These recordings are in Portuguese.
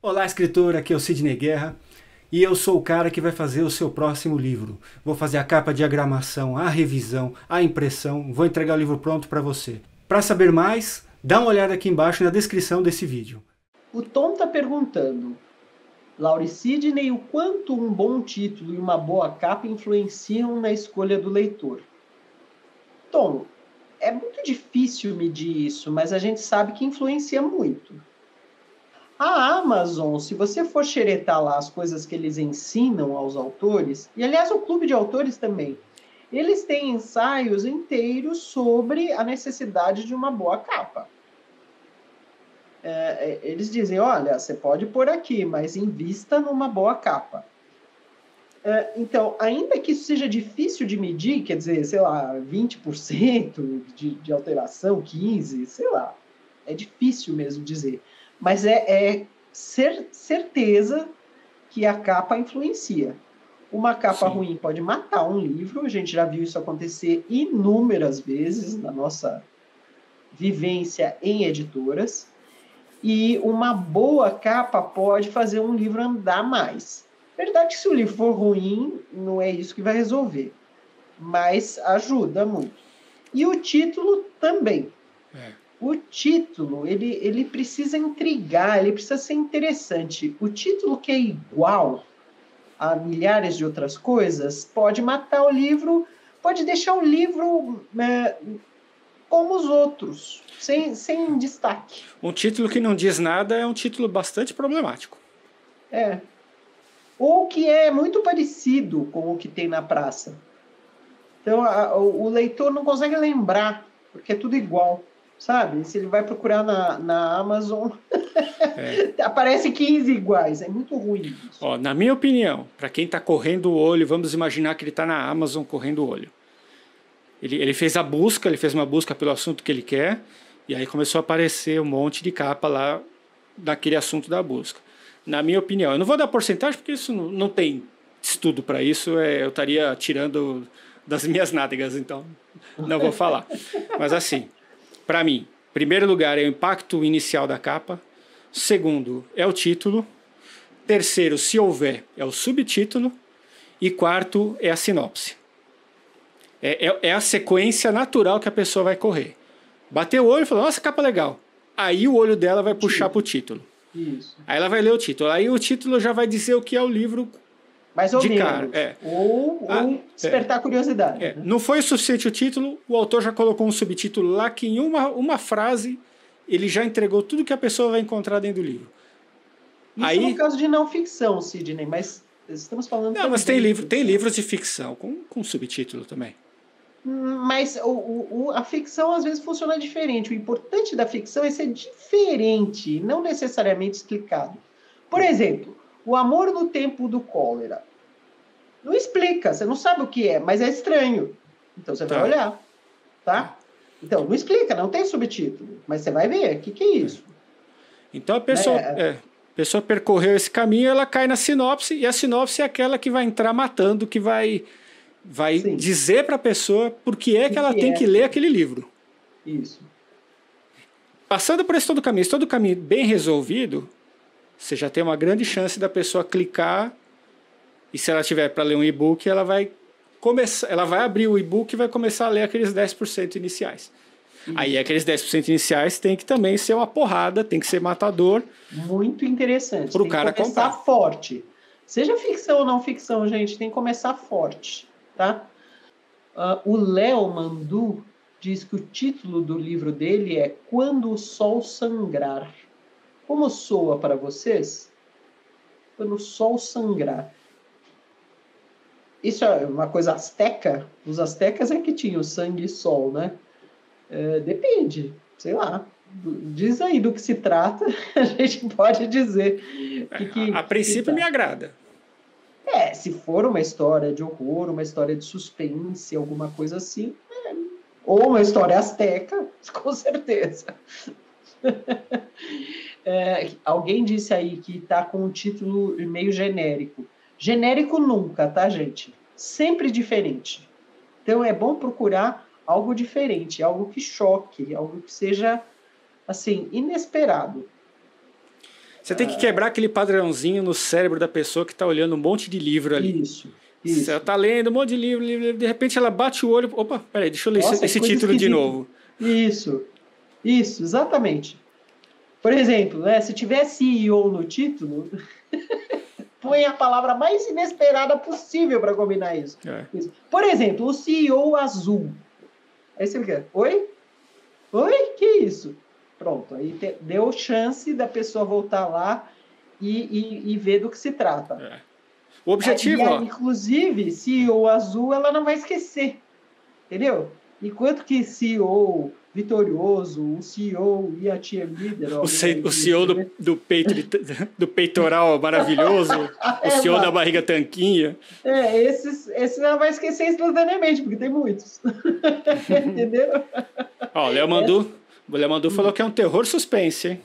Olá, escritor, aqui é o Sidney Guerra e eu sou o cara que vai fazer o seu próximo livro. Vou fazer a capa, a diagramação, a revisão, a impressão, vou entregar o livro pronto para você. Para saber mais, dá uma olhada aqui embaixo na descrição desse vídeo. O Tom está perguntando, Laura e Sidney, o quanto um bom título e uma boa capa influenciam na escolha do leitor. Tom, é muito difícil medir isso, mas a gente sabe que influencia muito. A Amazon, se você for xeretar lá as coisas que eles ensinam aos autores, e aliás o clube de autores também, eles têm ensaios inteiros sobre a necessidade de uma boa capa. Eles dizem, olha, você pode pôr aqui, mas invista numa boa capa. Então, ainda que isso seja difícil de medir, quer dizer, sei lá, 20% de alteração, 15%, sei lá, é difícil mesmo dizer. Mas certeza que a capa influencia. Uma capa ruim pode matar um livro, a gente já viu isso acontecer inúmeras vezes na nossa vivência em editoras, e uma boa capa pode fazer um livro andar mais. Verdade que se o livro for ruim, não é isso que vai resolver, mas ajuda muito. E o título também. O título, ele precisa intrigar, ele precisa ser interessante. O título que é igual a milhares de outras coisas pode matar o livro, pode deixar o livro como os outros, sem destaque. Um título que não diz nada é um título bastante problemático. Ou que é muito parecido com o que tem na praça. Então, o leitor não consegue lembrar, porque é tudo igual. Sabe? Se ele vai procurar na Amazon, aparece 15 iguais. É muito ruim isso. Ó, na minha opinião, para quem está correndo o olho, vamos imaginar que ele está na Amazon correndo o olho. Ele fez a busca, ele fez uma busca pelo assunto que ele quer, e aí começou a aparecer um monte de capa lá daquele assunto da busca. Na minha opinião, eu não vou dar porcentagem, porque isso não tem estudo para isso, eu estaria tirando das minhas nádegas, então não vou falar. Mas assim... Para mim, primeiro lugar é o impacto inicial da capa. Segundo é o título. Terceiro, se houver, é o subtítulo. E quarto é a sinopse. É a sequência natural que a pessoa vai correr. Bateu o olho e falou, nossa, capa legal. Aí o olho dela vai puxar para o título. Isso. Aí ela vai ler o título. Aí o título já vai dizer o que é o livro. Mais ou de menos. Cara. Ou despertar curiosidade. Né? Não foi o suficiente o título, o autor já colocou um subtítulo lá que em uma frase ele já entregou tudo que a pessoa vai encontrar dentro do livro. Isso no caso de não ficção, Sidney, mas estamos falando... Não, mas tem livros de ficção com subtítulo também. Mas a ficção às vezes funciona diferente. O importante da ficção é ser diferente, não necessariamente explicado. Por exemplo... O Amor no Tempo do Cólera. Não explica, você não sabe o que é, mas é estranho. Então você vai olhar, tá? Então, não explica, não tem subtítulo, mas você vai ver, o que é isso? Então a pessoa percorreu esse caminho, ela cai na sinopse, e a sinopse é aquela que vai entrar matando, que vai dizer para a pessoa por que é que ela tem que ler aquele livro. Isso. Passando por todo o caminho bem resolvido, você já tem uma grande chance da pessoa clicar, e se ela tiver para ler um e-book, ela vai abrir o e-book e vai começar a ler aqueles 10% iniciais. Aí aqueles 10% iniciais tem que também ser uma porrada, tem que ser matador. Muito interessante. Para o cara começar forte. Seja ficção ou não ficção, gente, tem que começar forte, tá? O Léo Mandu diz que o título do livro dele é Quando o Sol Sangrar. Como soa para vocês? Quando o sol sangrar. Isso é uma coisa asteca? Os astecas é que tinham sangue e sol, né? Depende, sei lá. Diz aí do que se trata, a gente pode dizer. A princípio me agrada. Se for uma história de horror, uma história de suspense, alguma coisa assim, ou uma história asteca, com certeza. Alguém disse aí que está com um título meio genérico. Genérico nunca, tá, gente? Sempre diferente. Então é bom procurar algo diferente, algo que choque, algo que seja, assim, inesperado. Você tem que quebrar aquele padrãozinho no cérebro da pessoa que está olhando um monte de livro ali. Isso. Você está lendo um monte de livro, de repente ela bate o olho. Opa, peraí, deixa eu ler esse título de novo. Isso, exatamente. Por exemplo, né, se tiver CEO no título, põe a palavra mais inesperada possível para combinar isso. Por exemplo, o CEO azul. Aí você fica, oi? Que isso? Pronto, aí deu chance da pessoa voltar lá e ver do que se trata. O objetivo, aí, inclusive, CEO azul, ela não vai esquecer, entendeu? Enquanto que CEO vitorioso, o CEO e a cheerleader... O CEO do peitoral maravilhoso, o CEO da barriga tanquinha. Esse não vai esquecer instantaneamente, porque tem muitos. Entendeu? Ó, o Léo Mandu falou que é um terror suspense, hein?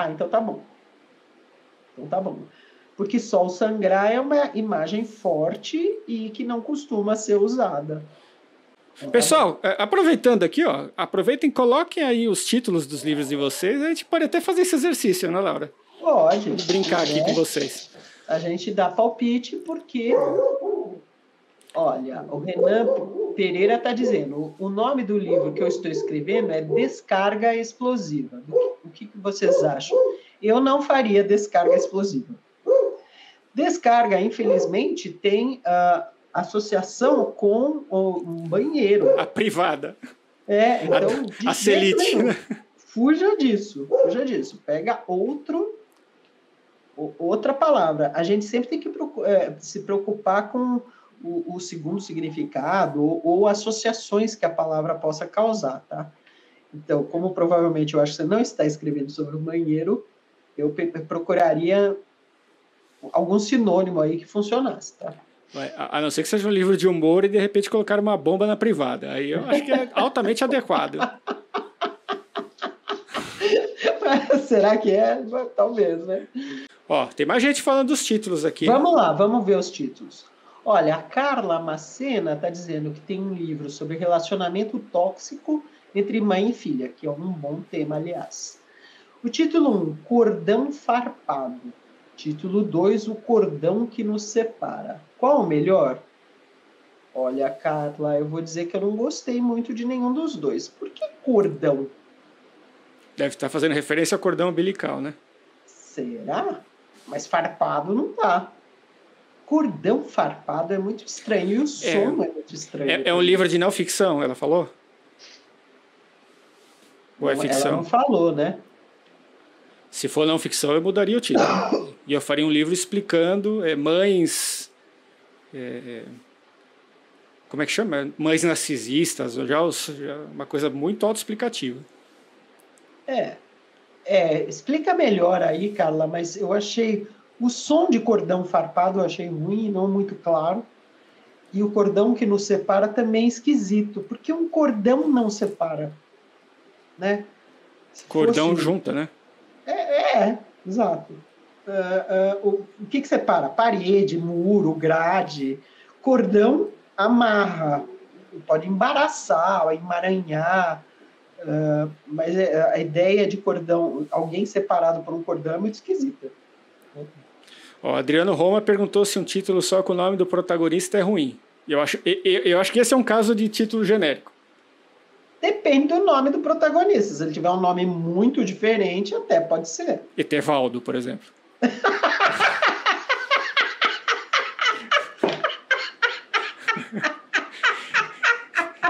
Então tá bom. Porque só o sangrar é uma imagem forte e que não costuma ser usada. Pessoal, aproveitando aqui, ó, aproveitem e coloquem aí os títulos dos livros de vocês. A gente pode até fazer esse exercício, né, Laura? Pode. Vou brincar aqui com vocês. A gente dá palpite porque... Olha, o Renan Pereira está dizendo, o nome do livro que eu estou escrevendo é Descarga Explosiva. O que vocês acham? Eu não faria descarga explosiva. Descarga, infelizmente, tem associação com um banheiro. A privada. Então... A Celite. Fuja disso. Pega outra palavra. A gente sempre tem que se preocupar com o segundo significado ou associações que a palavra possa causar, tá? Então, como provavelmente eu acho que você não está escrevendo sobre o banheiro, eu procuraria algum sinônimo aí que funcionasse, tá? A não ser que seja um livro de humor e de repente colocar uma bomba na privada. Aí eu acho que é altamente adequado. Será que é? Talvez, né? Ó, tem mais gente falando dos títulos aqui. Vamos lá, vamos ver os títulos. Olha, a Carla Macena está dizendo que tem um livro sobre relacionamento tóxico entre mãe e filha, que é um bom tema, aliás. O título 1, Cordão Farpado. Título 2, O Cordão que Nos Separa. Qual o melhor? Olha, Carla, eu vou dizer que eu não gostei muito de nenhum dos dois. Por que cordão? Deve estar fazendo referência ao cordão umbilical, né? Será? Mas farpado não tá. Cordão farpado é muito estranho. E o som é muito estranho. É um livro de não ficção, ela falou? Ou é ficção? Ela não falou, né? Se for não ficção, eu mudaria o título. E eu faria um livro explicando mães... como é que chama? Mães narcisistas, já uma coisa muito autoexplicativa. Explica melhor aí, Carla, mas eu achei... O som de cordão farpado eu achei ruim, não muito claro. E o cordão que nos separa também é esquisito. Porque um cordão não separa, né? Cordão junta, né? Exato. O que separa? Parede, muro, grade. Cordão amarra. Pode embaraçar, emaranhar. Mas a ideia de cordão, alguém separado por um cordão é muito esquisita. Ó, Adriano Roma perguntou se um título só com o nome do protagonista é ruim. Eu acho que esse é um caso de título genérico. Depende do nome do protagonista. Se ele tiver um nome muito diferente, até pode ser. Etevaldo, por exemplo.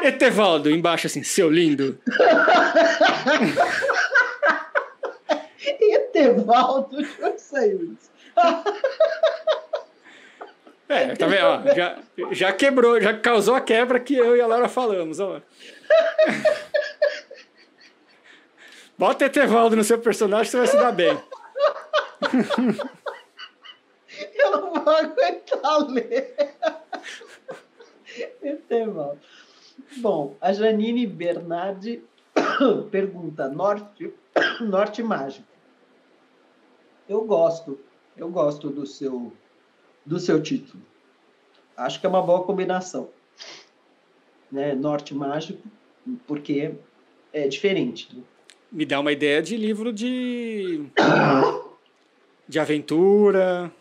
Etevaldo, embaixo assim, seu lindo. Etevaldo, eu sei isso. Tá vendo? Ó, já quebrou, já causou a quebra que eu e a Laura falamos. Ó. Bota Etevaldo no seu personagem, você vai se dar bem. Eu não vou aguentar ler. Etevaldo. Bom, a Janine Bernardi pergunta, Norte Mágico. Eu gosto do seu título. Acho que é uma boa combinação. Né? Norte Mágico, porque é diferente. Né? Me dá uma ideia de livro de de aventura,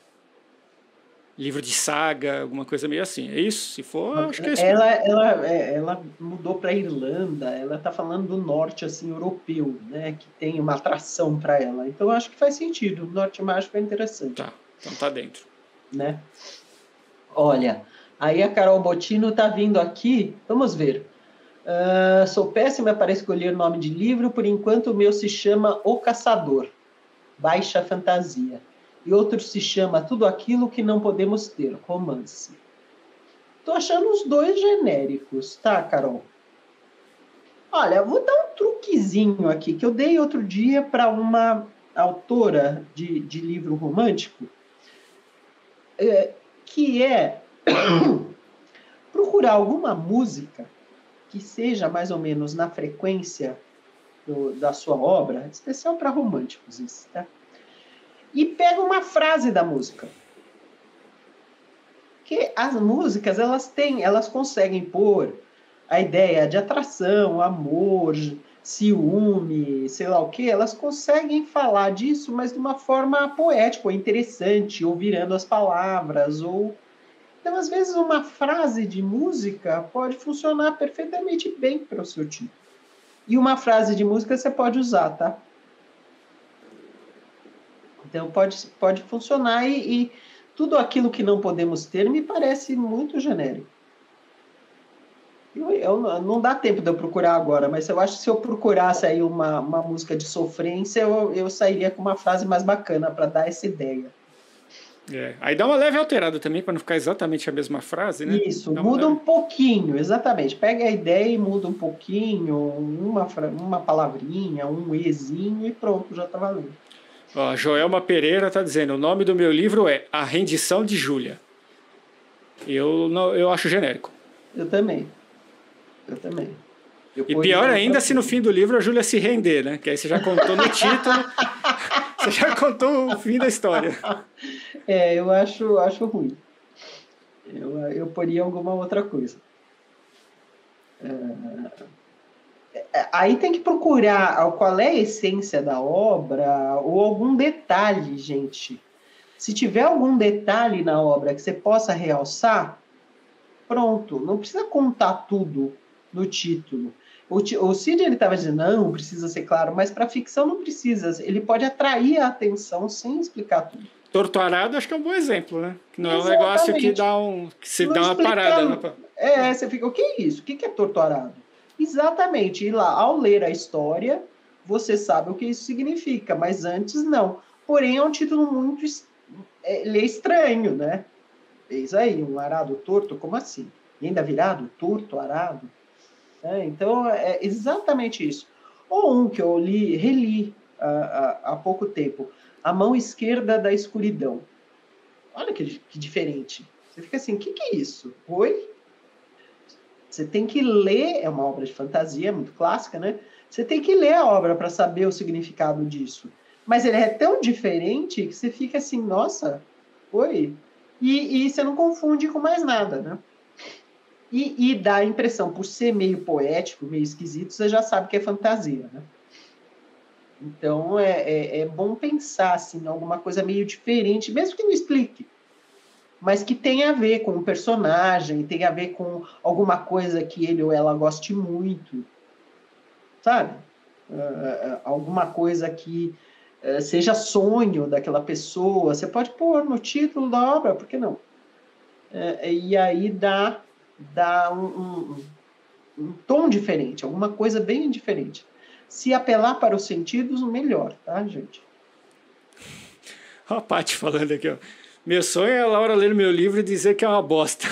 livro de saga, alguma coisa meio assim. É isso? Se for, acho que é isso. Ela mudou para Irlanda, ela está falando do norte assim europeu, né, que tem uma atração para ela. Então eu acho que faz sentido. O norte mágico é interessante. Tá, então tá dentro. Né? Olha, aí a Carol Bottino está vindo aqui. Vamos ver. Sou péssima para escolher nome de livro, por enquanto o meu se chama O Caçador, Baixa Fantasia. E outro se chama Tudo Aquilo que Não Podemos Ter, Romance. Tô achando os dois genéricos, tá, Carol? Olha, vou dar um truquezinho aqui, que eu dei outro dia para uma autora de livro romântico, que é procurar alguma música que seja mais ou menos na frequência da sua obra, especial para românticos, isso, tá? E pega uma frase da música. Porque as músicas, elas conseguem pôr a ideia de atração, amor, ciúme, sei lá o quê, elas conseguem falar disso, mas de uma forma poética, ou interessante, ou virando as palavras, ou... Então, às vezes, uma frase de música pode funcionar perfeitamente bem para o seu título. E uma frase de música você pode usar, tá? Então, pode funcionar e tudo aquilo que não podemos ter me parece muito genérico. Não dá tempo de eu procurar agora, mas eu acho que se eu procurasse aí uma música de sofrência, eu sairia com uma frase mais bacana para dar essa ideia. Aí dá uma leve alterada também, para não ficar exatamente a mesma frase, né? Isso, muda um pouquinho, exatamente. Pega a ideia e muda um pouquinho, uma palavrinha, um ezinho e pronto, já tá valendo. Ó, Joelma Pereira está dizendo, o nome do meu livro é A Rendição de Júlia. Eu acho genérico. Eu também. E pior ainda se no fim do livro a Júlia se render, né? Que aí você já contou no título, você já contou o fim da história. Eu acho ruim. Eu poria alguma outra coisa. Aí tem que procurar qual é a essência da obra ou algum detalhe, gente. Se tiver algum detalhe na obra que você possa realçar, pronto. Não precisa contar tudo no título. O Cid estava dizendo, não, precisa ser claro, mas para ficção não precisa. Ele pode atrair a atenção sem explicar tudo. Torto Arado acho que é um bom exemplo, né? Que não é um negócio que dá uma parada. Né? Você fica, o que é isso? O que é Torto Arado? Exatamente. E lá, ao ler a história, você sabe o que isso significa, mas antes não. Porém, é um título muito ele é estranho, né? Eis aí, um arado torto, como assim? E ainda virado? Torto, arado? Então, é exatamente isso. Ou um que eu reli há pouco tempo, A Mão Esquerda da Escuridão. Olha que diferente. Você fica assim, o que é isso? Oi? Você tem que ler, é uma obra de fantasia, muito clássica, né? Você tem que ler a obra para saber o significado disso. Mas ele é tão diferente que você fica assim, nossa, oi? E você não confunde com mais nada, né? E dá a impressão, por ser meio poético, meio esquisito, você já sabe que é fantasia, né? Então, é bom pensar assim, em alguma coisa meio diferente, mesmo que não explique, mas que tenha a ver com o personagem, tenha a ver com alguma coisa que ele ou ela goste muito, sabe? Alguma coisa que seja sonho daquela pessoa, você pode pôr no título da obra, por que não? E aí dá um tom diferente, alguma coisa bem diferente. Se apelar para os sentidos, melhor, tá, gente? Ó a Paty falando aqui, ó. Meu sonho é a Laura ler meu livro e dizer que é uma bosta.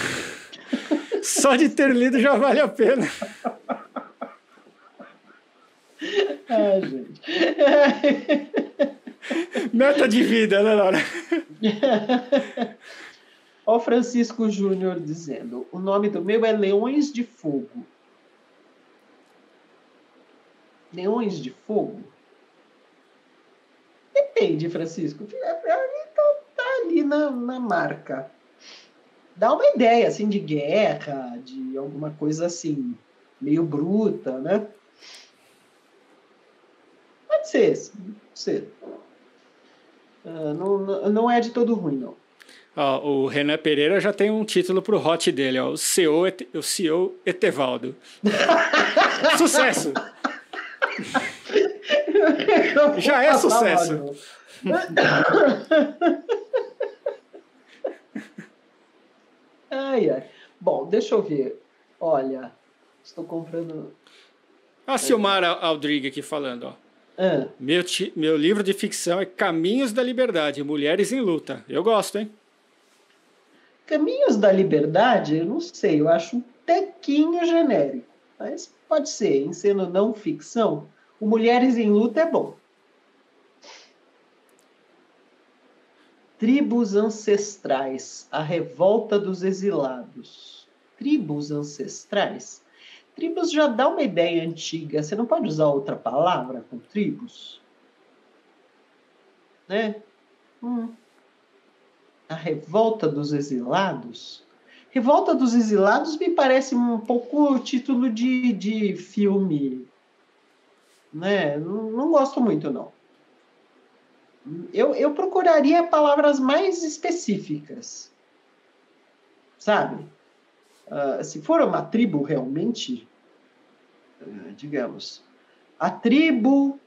Só de ter lido já vale a pena. Gente. Meta de vida, né, Laura? Ó o Francisco Júnior dizendo, o nome do meu é Leões de Fogo. Leões de Fogo? Depende, Francisco. Tá ali na marca. Dá uma ideia, assim, de guerra, de alguma coisa assim, meio bruta, né? Pode ser. Não é de todo ruim, não. Ó, o Renan Pereira já tem um título pro hot dele, ó, o CEO Etevaldo. Sucesso! Já é sucesso. Ai, ai. Bom, deixa eu ver. Olha, estou comprando... A Silmara Aldrigue aqui falando, ó. Ah, Meu livro de ficção é Caminhos da Liberdade, Mulheres em Luta. Eu gosto, hein? Caminhos da Liberdade, eu não sei, eu acho um tequinho genérico. Mas pode ser, em sendo não ficção, o Mulheres em Luta é bom. Tribos ancestrais, a revolta dos exilados. Tribos ancestrais? Tribos já dá uma ideia antiga. Você não pode usar outra palavra com tribos? Né? A revolta dos exilados? Revolta dos Exilados me parece um pouco o título de filme. Né? Não gosto muito, não. Eu procuraria palavras mais específicas. Sabe? Se for uma tribo realmente, digamos, a tribo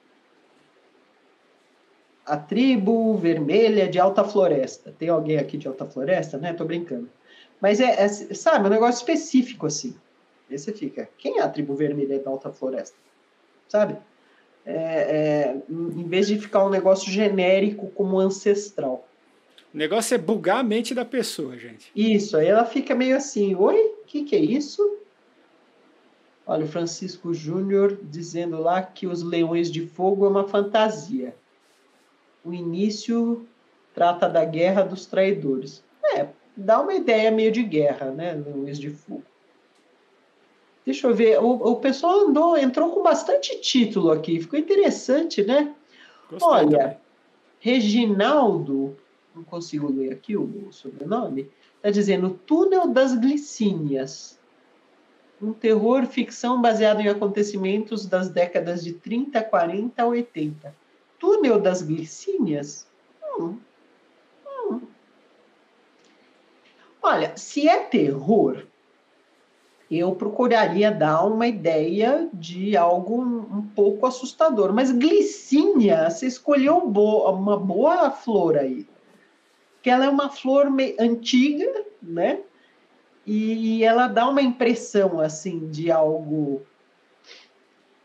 vermelha de Alta Floresta. Tem alguém aqui de Alta Floresta, né? Tô brincando. Mas sabe, um negócio específico assim. Aí você fica, quem é a tribo vermelha da Alta Floresta? Sabe? Em vez de ficar um negócio genérico como ancestral. O negócio é bugar a mente da pessoa, gente. Isso, aí ela fica meio assim, oi, o que é isso? Olha, o Francisco Júnior dizendo lá que os Leões de Fogo é uma fantasia. O início trata da Guerra dos Traidores. Dá uma ideia meio de guerra, né, Leões de Fogo. Deixa eu ver, o pessoal entrou com bastante título aqui, ficou interessante, né? Gostei. Olha, também. Reginaldo, não consigo ler aqui o sobrenome, está dizendo Túnel das Glicínias. Um terror ficção baseado em acontecimentos das décadas de 30, 40 a 80. Túnel das Glicínias? Olha, se é terror, eu procuraria dar uma ideia de algo um pouco assustador. Mas glicínia, você escolheu uma boa flor aí. Porque ela é uma flor antiga, né? E ela dá uma impressão, assim, de algo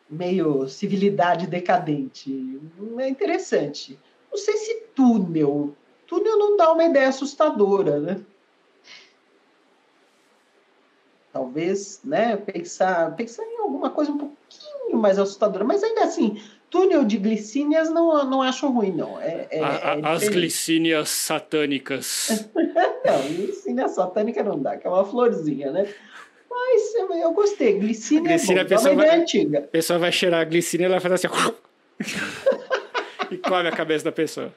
meio civilidade decadente. É interessante. Não sei se túnel. Túnel não dá uma ideia assustadora, né? Talvez, né, pensar em alguma coisa um pouquinho mais assustadora. Mas ainda assim, túnel de glicínias não acho ruim, não. As glicínias satânicas. Não, glicínia satânica não dá, que é uma florzinha, né? Mas eu gostei. Glicínia é bom, é uma ideia antiga. A pessoa vai cheirar a glicínia e ela vai fazer assim... e come a cabeça da pessoa.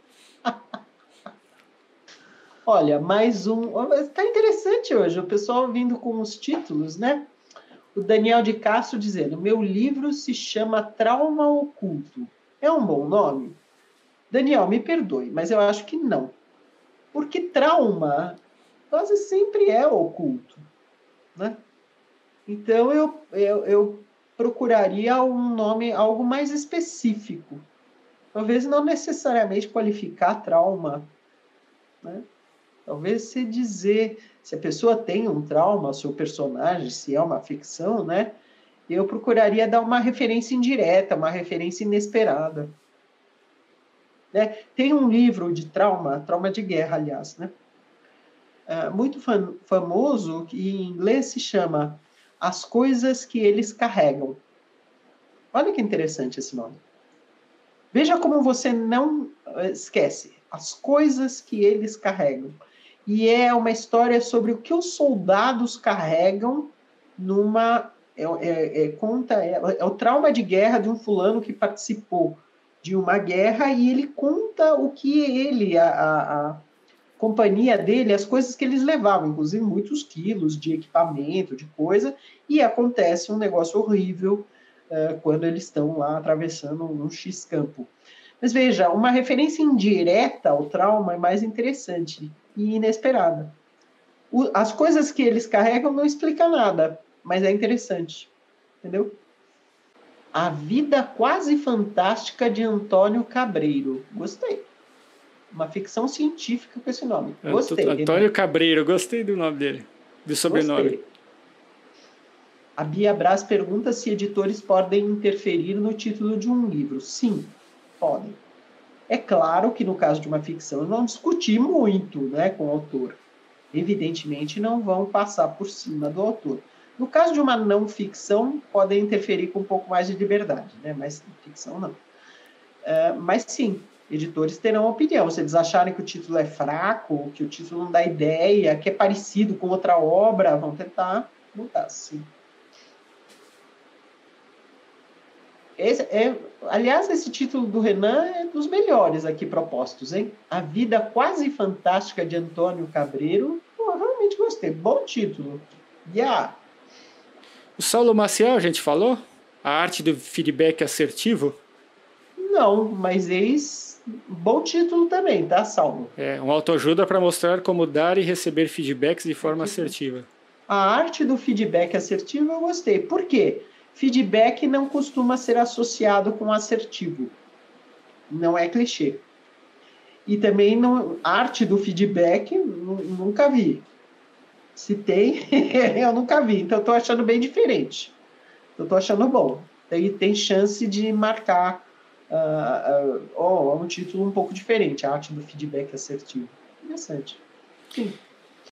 Olha, mais um... Está interessante hoje, o pessoal vindo com os títulos, né? O Daniel de Castro dizendo, meu livro se chama Trauma Oculto. É um bom nome? Daniel, me perdoe, mas eu acho que não. Porque trauma quase sempre é oculto, né? Então, eu procuraria um nome, algo mais específico. Talvez não necessariamente qualificar trauma, né? Talvez se dizer, se a pessoa tem um trauma, o seu personagem, se é uma ficção, né? Eu procuraria dar uma referência indireta, uma referência inesperada. Né? Tem um livro de trauma de guerra, aliás, né? Muito famoso, que em inglês se chama As Coisas que Eles Carregam. Olha que interessante esse nome. Veja como você não esquece. As Coisas que Eles Carregam. E é uma história sobre o que os soldados carregam numa... É o trauma de guerra de um fulano que participou de uma guerra e ele conta o que ele, a companhia dele, as coisas que eles levavam, inclusive muitos quilos de equipamento, de coisa, e acontece um negócio horrível quando eles estão lá atravessando um X campo. Mas veja, uma referência indireta ao trauma é mais interessante e inesperada. As coisas que eles carregam não explicam nada, mas é interessante. Entendeu? A Vida Quase Fantástica de Antônio Cabreiro. Gostei. Uma ficção científica com esse nome. Gostei. Antônio Cabreiro, gostei do nome dele, do sobrenome. Gostei. A Bia Braz pergunta se editores podem interferir no título de um livro. Sim, podem. É claro que no caso de uma ficção, não discutir muito, né, com o autor. Evidentemente, não vão passar por cima do autor. No caso de uma não ficção, podem interferir com um pouco mais de liberdade, né? Mas ficção não. Mas sim, editores terão opinião. Se eles acharem que o título é fraco, que o título não dá ideia, que é parecido com outra obra, vão tentar mudar, sim. Aliás, esse título do Renan é dos melhores aqui propostos, hein? A Vida Quase Fantástica de Antônio Cabreiro. Pô, realmente gostei. Bom título. Yeah. O Saulo Maciel, a gente falou? A arte do feedback assertivo? Não, mas bom título também, tá, Saulo? É, um autoajuda para mostrar como dar e receber feedbacks de forma assertiva. A arte do feedback assertivo eu gostei. Por quê? Feedback não costuma ser associado com assertivo. Não é clichê. E também a arte do feedback nunca vi. Se tem, eu nunca vi. Então, estou achando bem diferente. Eu estou achando bom. Tem chance de marcar um título um pouco diferente. A arte do feedback assertivo. Interessante. Sim.